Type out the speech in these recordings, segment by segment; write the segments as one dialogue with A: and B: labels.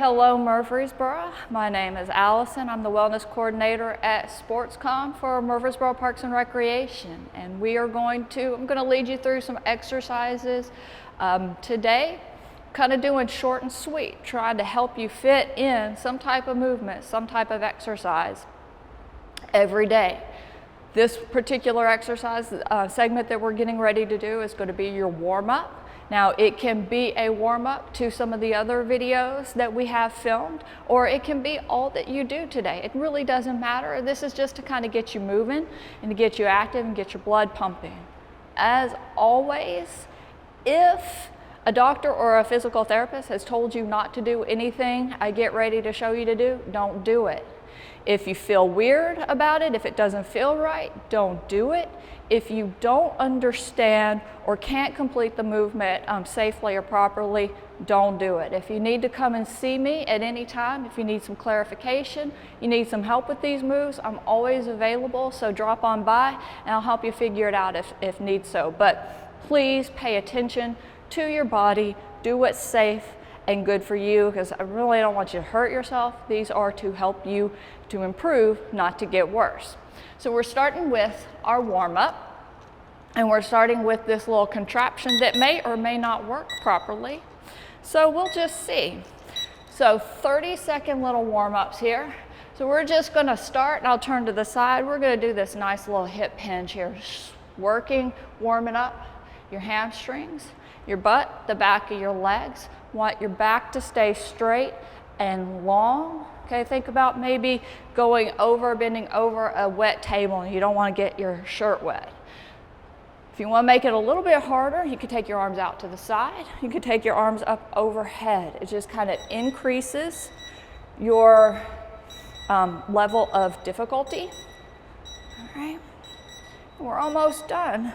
A: hello Murfreesboro. My name is Allison. I'm the Wellness Coordinator at SportsCom for Murfreesboro Parks and Recreation. And I'm going to lead you through some exercises today, kind of doing short and sweet, trying to help you fit in some type of movement, some type of exercise every day. This particular exercise segment that we're getting ready to do is going to be your warm-up. Now, it can be a warm-up to some of the other videos that we have filmed, or it can be all that you do today. It really doesn't matter. This is just to kind of get you moving and to get you active and get your blood pumping. As always, if a doctor or a physical therapist has told you not to do anything I get ready to show you to do, don't do it. If you feel weird about it, if it doesn't feel right, don't do it. If you don't understand or can't complete the movement safely or properly, don't do it. If you need to come and see me at any time, if you need some clarification, you need some help with these moves, I'm always available, so drop on by and I'll help you figure it out if need so. But please pay attention to your body, do what's safe and good for you, because I really don't want you to hurt yourself. These are to help you to improve, not to get worse. So we're starting with our warm-up, and we're starting with this little contraption that may or may not work properly. So we'll just see. So 30-second little warm-ups here. So we're just gonna start, and I'll turn to the side. We're gonna do this nice little hip hinge here. Working, warming up your hamstrings, your butt, the back of your legs. Want your back to stay straight and long. Okay, think about maybe bending over a wet table, and you don't want to get your shirt wet. If you want to make it a little bit harder, you could take your arms out to the side. You could take your arms up overhead. It just kind of increases your level of difficulty. All right, we're almost done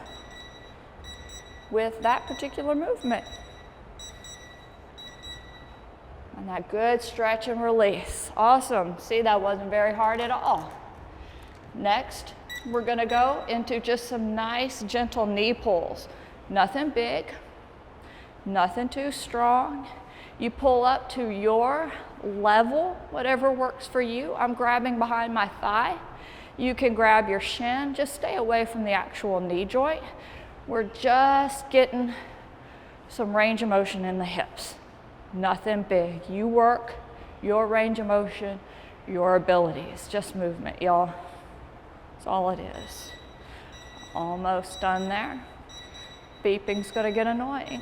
A: with that particular movement. And that good stretch and release. Awesome. See, that wasn't very hard at all. Next, we're going to go into just some nice, gentle knee pulls. Nothing big, nothing too strong. You pull up to your level, whatever works for you. I'm grabbing behind my thigh. You can grab your shin. Just stay away from the actual knee joint. We're just getting some range of motion in the hips. Nothing big. You work your range of motion, your abilities. Just movement, y'all. That's all it is. Almost done there. Beeping's gonna get annoying.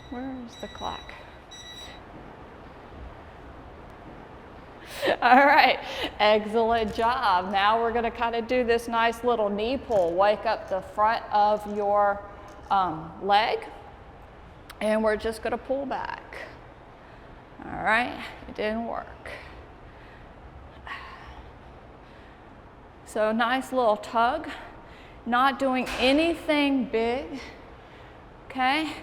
A: Where's the clock? All right, excellent job. Now we're gonna kind of do this nice little knee pull. Wake up the front of your leg, and we're just gonna pull back. All right, it didn't work. So nice little tug, not doing anything big, okay?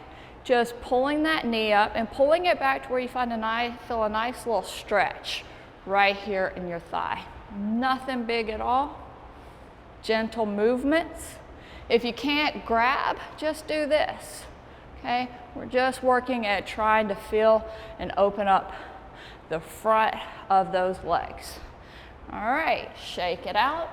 A: Just pulling that knee up and pulling it back to where you feel a nice little stretch right here in your thigh. Nothing big at all. Gentle movements. If you can't grab, just do this, okay? We're just working at trying to feel and open up the front of those legs. All right, shake it out.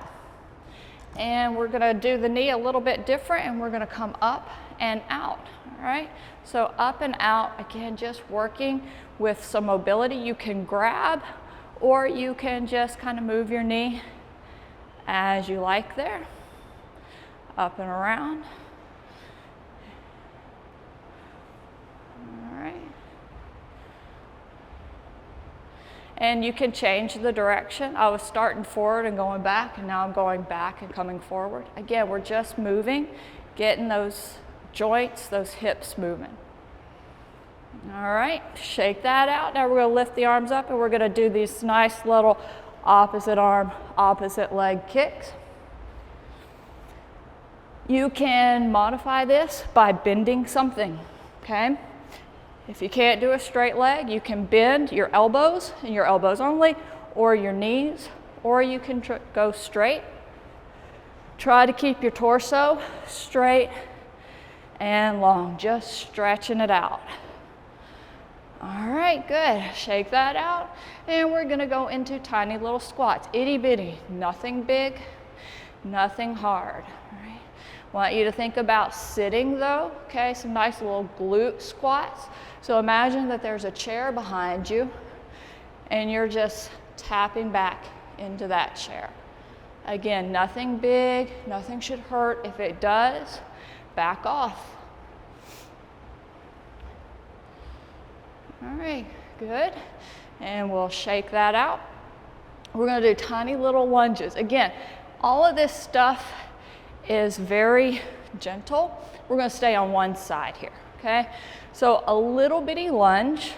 A: And we're gonna do the knee a little bit different, and we're gonna come up and out, all right? So up and out, again, just working with some mobility. You can grab, or you can just kind of move your knee as you like there. Up and around. All right. And you can change the direction. I was starting forward and going back, and now I'm going back and coming forward. Again, we're just moving, getting those joints, those hips moving. All right, shake that out. Now we're gonna lift the arms up, and we're gonna do these nice little opposite arm, opposite leg kicks. You can modify this by bending something, okay? If you can't do a straight leg, you can bend your elbows, and your elbows only, or your knees, or you can go straight. Try to keep your torso straight and long, just stretching it out. All right, good. Shake that out, and we're gonna go into tiny little squats, itty bitty, nothing big, nothing hard. All right. Want you to think about sitting though, okay? Some nice little glute squats. So imagine that there's a chair behind you, and you're just tapping back into that chair. Again, nothing big, nothing should hurt. If it does, back off. All right, good. And we'll shake that out. We're gonna do tiny little lunges. Again, all of this stuff is very gentle. We're gonna stay on one side here, okay? So a little bitty lunge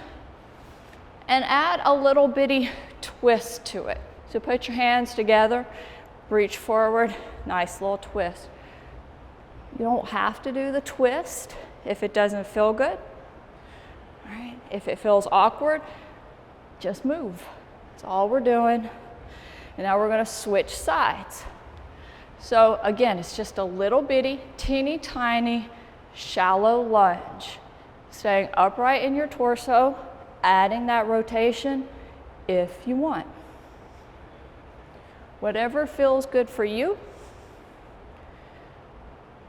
A: and add a little bitty twist to it. So put your hands together, reach forward, nice little twist. You don't have to do the twist if it doesn't feel good. All right, if it feels awkward, just move. That's all we're doing. And now we're gonna switch sides. So again, it's just a little bitty, teeny tiny, shallow lunge. Staying upright in your torso, adding that rotation if you want. Whatever feels good for you,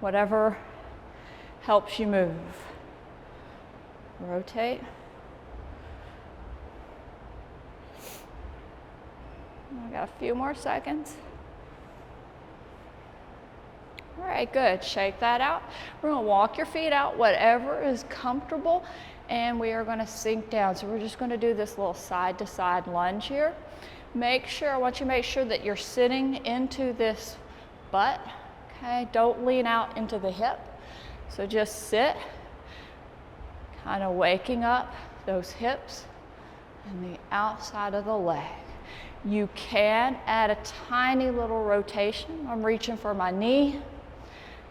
A: whatever helps you move. Rotate. I got a few more seconds. All right, good. Shake that out. We're going to walk your feet out, whatever is comfortable, and we are going to sink down. So we're just going to do this little side to side lunge here. I want you to make sure that you're sitting into this butt, okay? Don't lean out into the hip. So just sit, kind of waking up those hips and the outside of the leg. You can add a tiny little rotation. I'm reaching for my knee.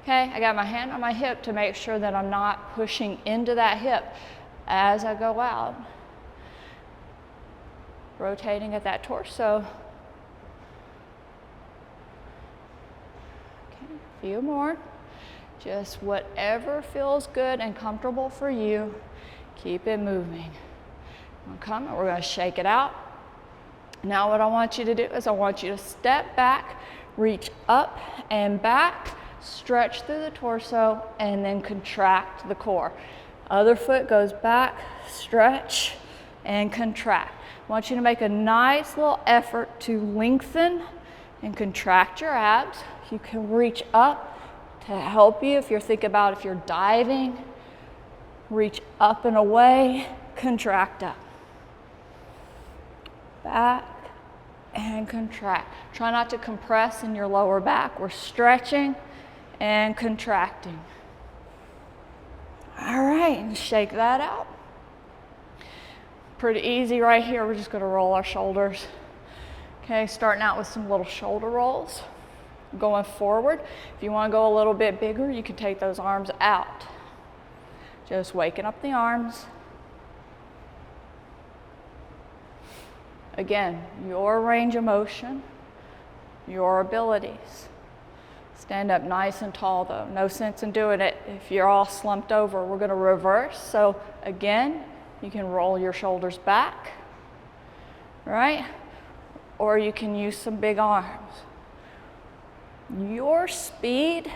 A: Okay, I got my hand on my hip to make sure that I'm not pushing into that hip as I go out. Rotating at that torso. Okay, a few more. Just whatever feels good and comfortable for you, keep it moving. We're going to shake it out. Now what I want you to do is I want you to step back, reach up and back, stretch through the torso, and then contract the core. Other foot goes back, stretch, and contract. I want you to make a nice little effort to lengthen and contract your abs. You can reach up to help you if you're thinking about if you're diving. Reach up and away, contract up. Back and contract. Try not to compress in your lower back. We're stretching and contracting. All right, and shake that out. Pretty easy right here. We're just going to roll our shoulders. Okay, starting out with some little shoulder rolls. Going forward. If you want to go a little bit bigger, you can take those arms out. Just waking up the arms. Again, your range of motion, your abilities. Stand up nice and tall though. No sense in doing it if you're all slumped over. We're going to reverse. So again, you can roll your shoulders back, right? Or you can use some big arms. Your speed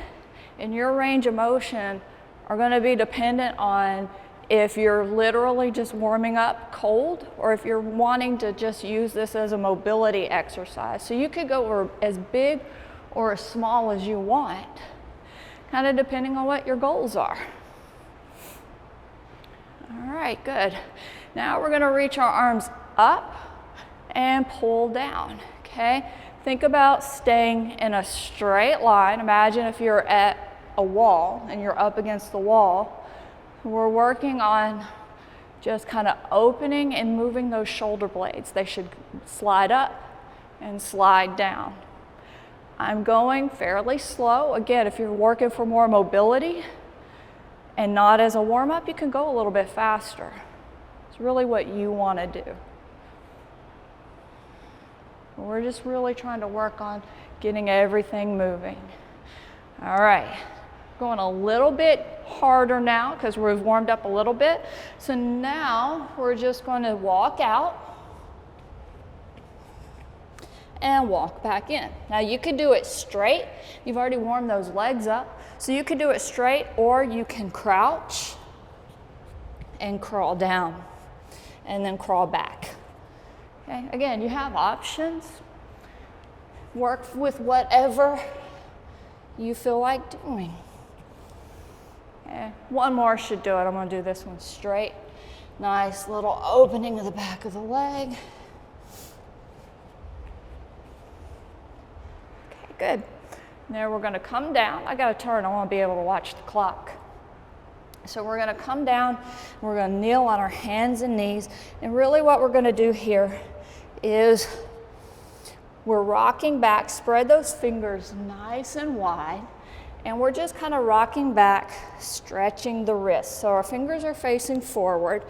A: and your range of motion are going to be dependent on if you're literally just warming up cold or if you're wanting to just use this as a mobility exercise. So you could go as big or as small as you want, kind of depending on what your goals are. All right, good. Now we're going to reach our arms up and pull down, okay? Think about staying in a straight line. Imagine if you're at a wall and you're up against the wall. We're working on just kind of opening and moving those shoulder blades. They should slide up and slide down. I'm going fairly slow. Again, if you're working for more mobility and not as a warm-up, you can go a little bit faster. It's really what you want to do. We're just really trying to work on getting everything moving. All right, going a little bit harder now because we've warmed up a little bit. So now we're just going to walk out and walk back in. Now you could do it straight. You've already warmed those legs up. So you could do it straight, or you can crouch and crawl down and then crawl back. Okay, again, you have options. Work with whatever you feel like doing. Okay, one more should do it. I'm gonna do this one straight. Nice little opening of the back of the leg. Okay, good. Now we're gonna come down. I gotta turn, I wanna be able to watch the clock. So we're gonna come down, we're gonna kneel on our hands and knees, and really what we're gonna do here is we're rocking back, spread those fingers nice and wide, and we're just kind of rocking back, stretching the wrists. So our fingers are facing forward,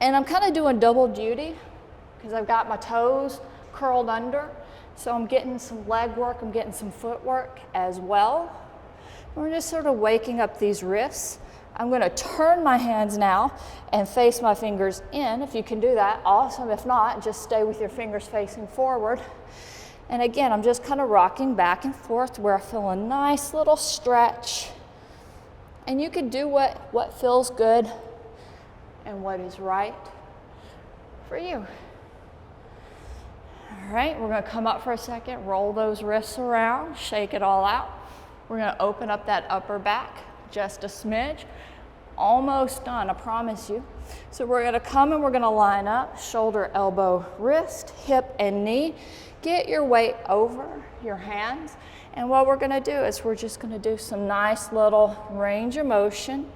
A: and I'm kind of doing double duty because I've got my toes curled under, so I'm getting some leg work, I'm getting some footwork as well. We're just sort of waking up these wrists. I'm going to turn my hands now and face my fingers in. If you can do that, awesome. If not, just stay with your fingers facing forward. And again, I'm just kind of rocking back and forth where I feel a nice little stretch. And you can do what feels good and what is right for you. All right, we're going to come up for a second, roll those wrists around, shake it all out. We're going to open up that upper back just a smidge. Almost done, I promise you. So we're going to come and we're going to line up, shoulder, elbow, wrist, hip, and knee. Get your weight over your hands. And what we're going to do is we're just going to do some nice little range of motion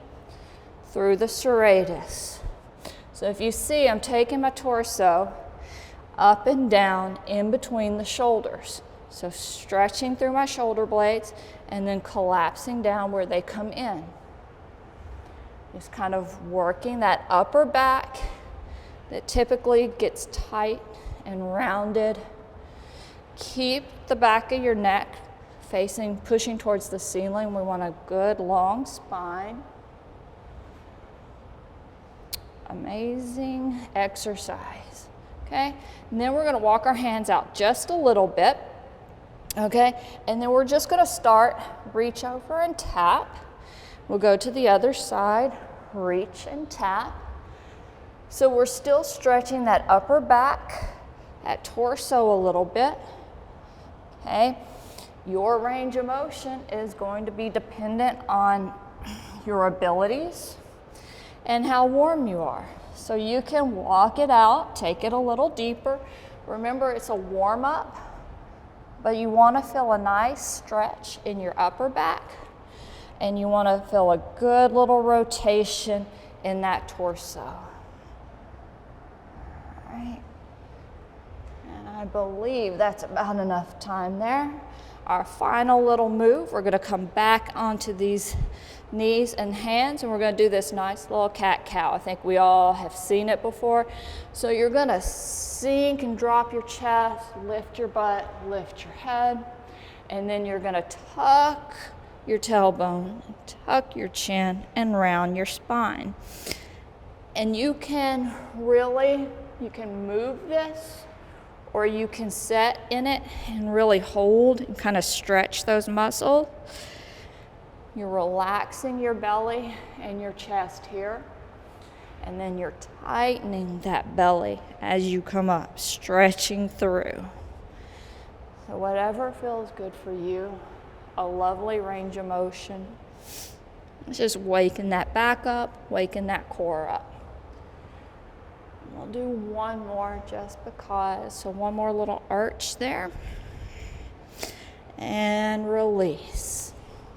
A: through the serratus. So if you see, I'm taking my torso up and down in between the shoulders. So stretching through my shoulder blades and then collapsing down where they come in. Just kind of working that upper back that typically gets tight and rounded. Keep the back of your neck facing, pushing towards the ceiling. We want a good long spine. Amazing exercise, okay? And then we're gonna walk our hands out just a little bit. Okay, and then we're just gonna start, reach over and tap. We'll go to the other side, reach and tap. So we're still stretching that upper back, that torso a little bit, okay? Your range of motion is going to be dependent on your abilities and how warm you are. So you can walk it out, take it a little deeper. Remember, it's a warm up. But you want to feel a nice stretch in your upper back, and you want to feel a good little rotation in that torso. All right. And I believe that's about enough time there. Our final little move, we're going to come back onto these knees and hands, and we're going to do this nice little cat-cow. I think we all have seen it before. So you're going to sink and drop your chest, lift your butt, lift your head, and then you're going to tuck your tailbone, tuck your chin, and round your spine. And you can move this, or you can sit in it and really hold and kind of stretch those muscles. You're relaxing your belly and your chest here, and then you're tightening that belly as you come up, stretching through. So whatever feels good for you, a lovely range of motion. It's just waking that back up, waking that core up. We'll do one more just because. So one more little arch there. And release.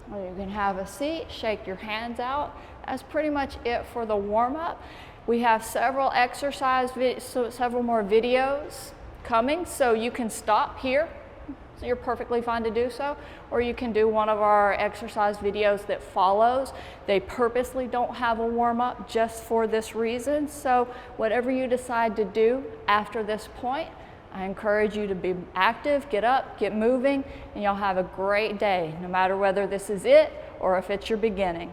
A: Well, you can have a seat, shake your hands out. That's pretty much it for the warm-up. We have several several more videos coming, so you can stop here. So you're perfectly fine to do so, or you can do one of our exercise videos that follows. They purposely don't have a warm-up just for this reason, so whatever you decide to do after this point, I encourage you to be active, get up, get moving, and you'll have a great day, no matter whether this is it or if it's your beginning.